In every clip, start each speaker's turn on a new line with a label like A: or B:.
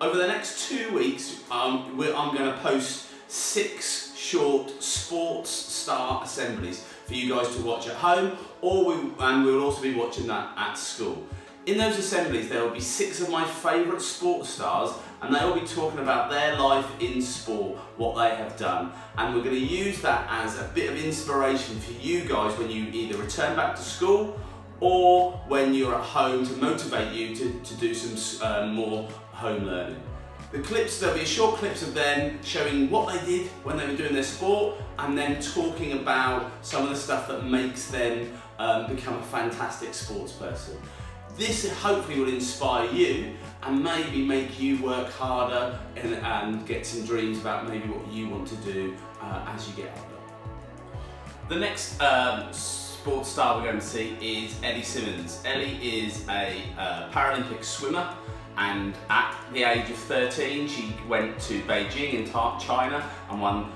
A: Over the next 2 weeks, I'm going to post 6 short sports star assemblies for you guys to watch at home, and we'll also be watching that at school. In those assemblies, there will be 6 of my favourite sports stars, and they will be talking about their life in sport, what they have done, and we're going to use that as a bit of inspiration for you guys when you either return back to school or when you're at home, to motivate you to do some more home learning. The clips, there'll be short clips of them showing what they did when they were doing their sport, and then talking about some of the stuff that makes them become a fantastic sports person. This hopefully will inspire you and maybe make you work harder and get some dreams about maybe what you want to do as you get older. The next sports star we're going to see is Ellie Simmonds. Ellie is a Paralympic swimmer, and at the age of 13 she went to Beijing in China and won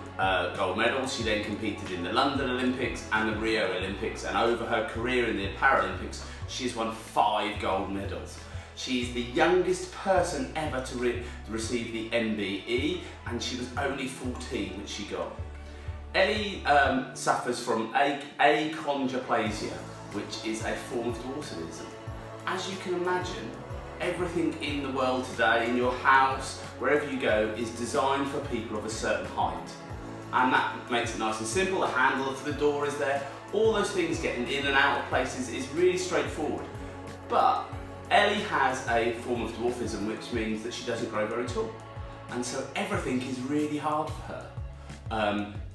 A: gold medals. She then competed in the London Olympics and the Rio Olympics, and over her career in the Paralympics she's won 5 gold medals. She's the youngest person ever to receive the MBE, and she was only 14 when she got. Ellie suffers from achondroplasia, which is a form of dwarfism. As you can imagine, everything in the world today, in your house, wherever you go, is designed for people of a certain height. And that makes it nice and simple. The handle for the door is there. All those things getting in and out of places is really straightforward. But Ellie has a form of dwarfism, which means that she doesn't grow very tall. And so everything is really hard for her.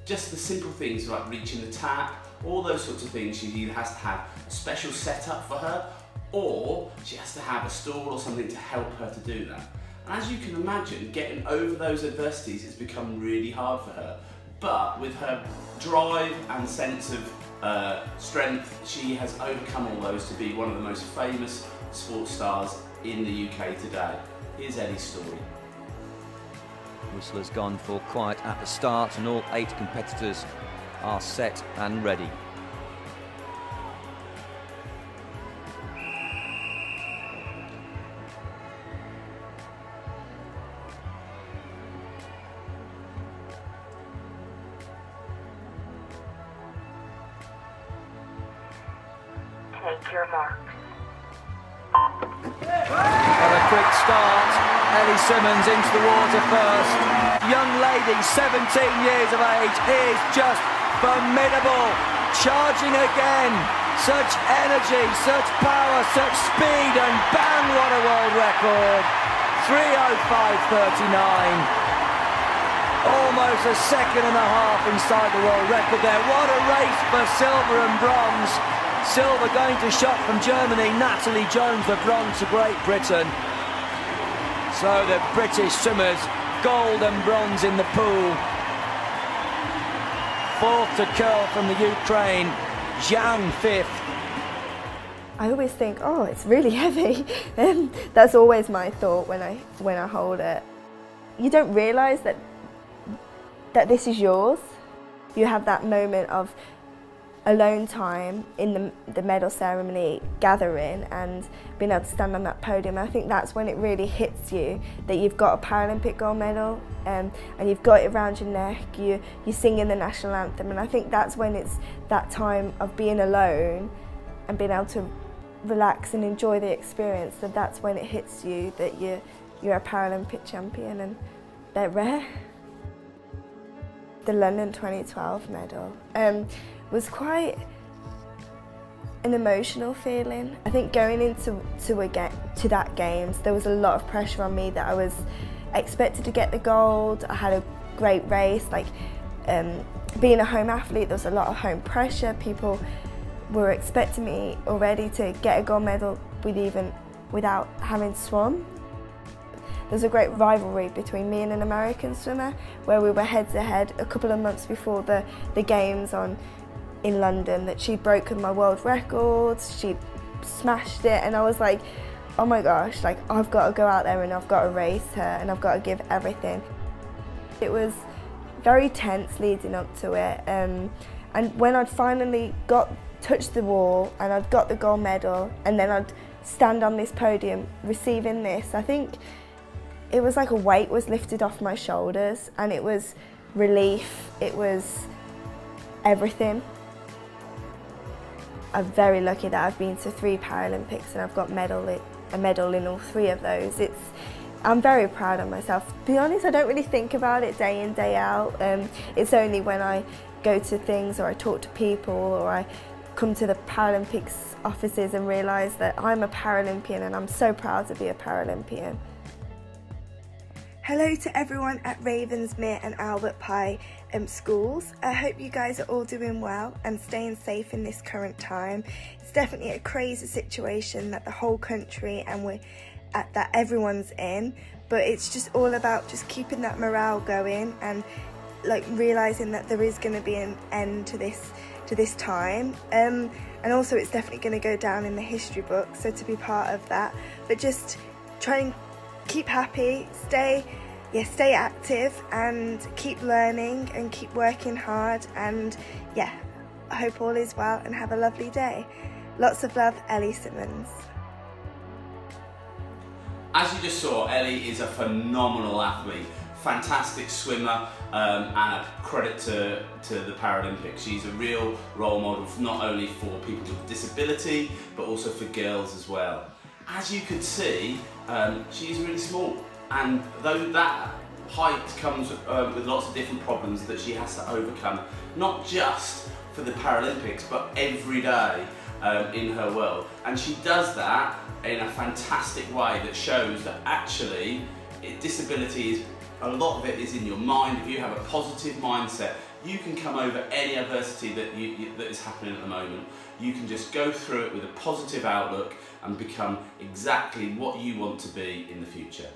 A: Just the simple things like reaching the tap, all those sorts of things, she either has to have a special setup for her, or she has to have a stool or something to help her to do that. And as you can imagine, getting over those adversities has become really hard for her. But with her drive and sense of strength, she has overcome all those to be one of the most famous sports stars in the UK today. Here's Ellie's story.
B: Whistle has gone for quiet at the start, and all 8 competitors are set and ready.
C: Take your marks.
B: On a quick start, Ellie Simmonds into the water first. Young lady, 17 years of age, is just formidable. Charging again. Such energy, such power, such speed, and bang, what a world record. 3:05:39. Almost a second and a half inside the world record there. What a race for silver and bronze. Silver going to shot from Germany, Natalie Jones, the bronze to Great Britain. So the British swimmers, gold and bronze in the pool. 4th to curl from the Ukraine, Zhang 5th.
D: I always think, oh, it's really heavy. That's always my thought when I hold it. You don't realise that this is yours. You have that moment of alone time in the medal ceremony, gathering and being able to stand on that podium. I think that's when it really hits you that you've got a Paralympic gold medal, and you've got it around your neck, you're singing the national anthem, and I think that's when it's that time of being alone and being able to relax and enjoy the experience, that's when it hits you that you're a Paralympic champion, and they're rare. The London 2012 medal was quite an emotional feeling. I think going into that games, there was a lot of pressure on me that I was expected to get the gold. I had a great race. Like being a home athlete, there was a lot of home pressure. People were expecting me already to get a gold medal without having swum. There's a great rivalry between me and an American swimmer where we were head to head a couple of months before the games in London, that she'd broken my world records, she'd smashed it, and I was like, oh my gosh, like I've got to go out there and I've got to race her and I've got to give everything. It was very tense leading up to it, and when I'd finally touched the wall and I'd got the gold medal and then I'd stand on this podium receiving this, I think it was like a weight was lifted off my shoulders, and it was relief, it was everything. I'm very lucky that I've been to 3 Paralympics and I've got a medal in all 3 of those. I'm very proud of myself. To be honest, I don't really think about it day in, day out. It's only when I go to things or I talk to people or I come to the Paralympics offices and realise that I'm a Paralympian, and I'm so proud to be a Paralympian. Hello to everyone at Ravensmere and Albert Pye schools. I hope you guys are all doing well and staying safe in this current time. It's definitely a crazy situation that the whole country and that everyone's in, but it's just all about just keeping that morale going and like realising that there is going to be an end to this time, and also it's definitely going to go down in the history book, so to be part of that, but just try and keep happy, stay active and keep learning and keep working hard, and yeah, I hope all is well and have a lovely day. Lots of love, Ellie Simmonds.
A: As you just saw, Ellie is a phenomenal athlete, fantastic swimmer, and a credit to the Paralympics. She's a real role model not only for people with disability but also for girls as well. As you could see, she's really small, and though that height comes with lots of different problems that she has to overcome, not just for the Paralympics but every day in her world, and she does that in a fantastic way that shows that actually disability is, a lot of it is in your mind. If you have a positive mindset, you can come over any adversity that is happening at the moment. You can just go through it with a positive outlook and become exactly what you want to be in the future.